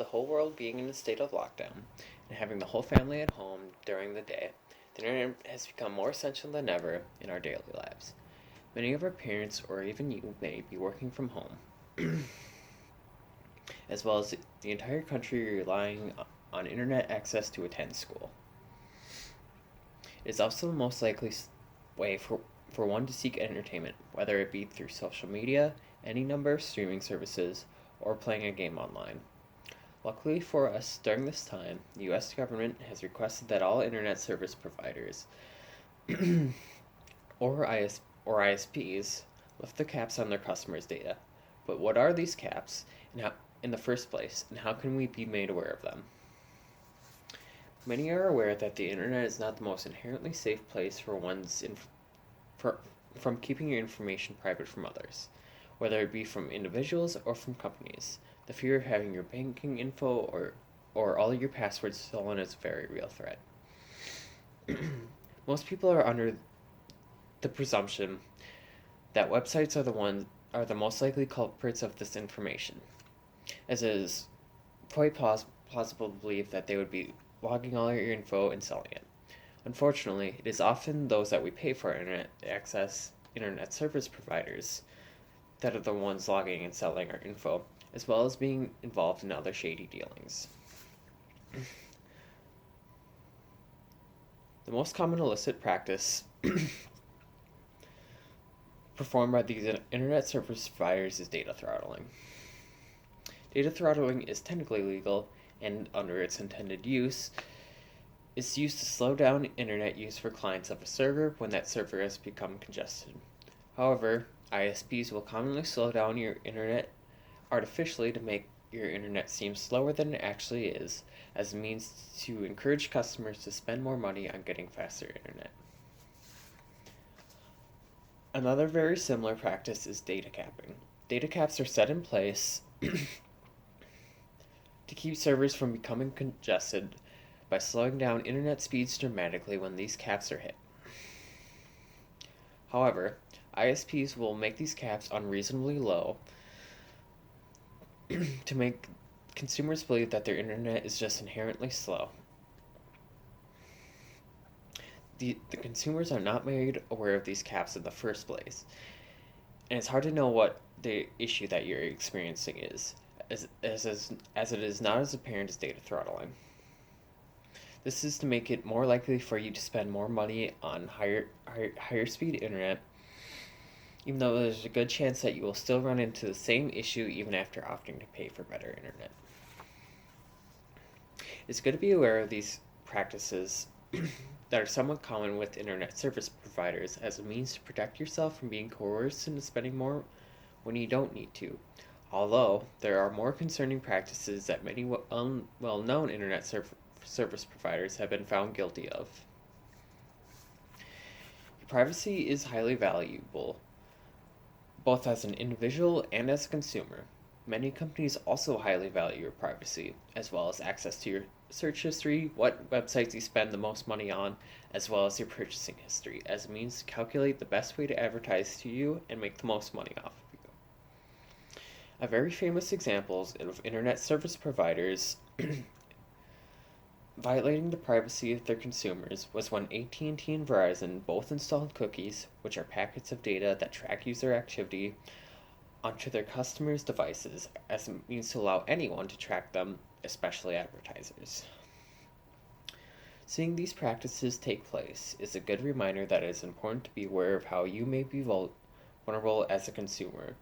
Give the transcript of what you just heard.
the whole world being in a state of lockdown and having the whole family at home during the day, the internet has become more essential than ever in our daily lives. Many of our parents, or even you, may be working from home, as well as the entire country relying on internet access to attend school. It is also the most likely way for one to seek entertainment, whether it be through social media, any number of streaming services, or playing a game online. Luckily for us, during this time, the US government has requested that all internet service providers or ISPs lift the caps on their customers' data. But what are these caps and how, in the first place, and how can we be made aware of them? Many are aware that the internet is not the most inherently safe place for from keeping your information private from others, whether it be from individuals or from companies. The fear of having your banking info or all your passwords stolen is a very real threat. Most people are under the presumption that websites are the most likely culprits of this information, as it is quite plausible to believe that they would be logging all your info and selling it. Unfortunately, it is often those that we pay for internet access, internet service providers, that are the ones logging and selling our info, as well as being involved in other shady dealings. The most common illicit practice performed by these internet service providers is data throttling. Data throttling is technically legal and, under its intended use, is used to slow down internet use for clients of a server when that server has become congested. However, ISPs will commonly slow down your internet artificially to make your internet seem slower than it actually is, as a means to encourage customers to spend more money on getting faster internet. Another very similar practice is data capping. Data caps are set in place to keep servers from becoming congested by slowing down internet speeds dramatically when these caps are hit. However, ISPs will make these caps unreasonably low to make consumers believe that their internet is just inherently slow. The consumers are not made aware of these caps in the first place, and it's hard to know what the issue that you're experiencing is, as it is not as apparent as data throttling. This is to make it more likely for you to spend more money on higher speed internet, even though there's a good chance that you will still run into the same issue even after opting to pay for better internet. It's good to be aware of these practices that are somewhat common with internet service providers as a means to protect yourself from being coerced into spending more when you don't need to. Although, there are more concerning practices that many well-known internet service providers have been found guilty of. Your privacy is highly valuable, both as an individual and as a consumer. Many companies also highly value your privacy, as well as access to your search history, what websites you spend the most money on, as well as your purchasing history, as a means to calculate the best way to advertise to you and make the most money off of you. A very famous example of internet service providers violating the privacy of their consumers was when AT&T and Verizon both installed cookies, which are packets of data that track user activity, onto their customers' devices as a means to allow anyone to track them, especially advertisers. Seeing these practices take place is a good reminder that it is important to be aware of how you may be vulnerable as a consumer.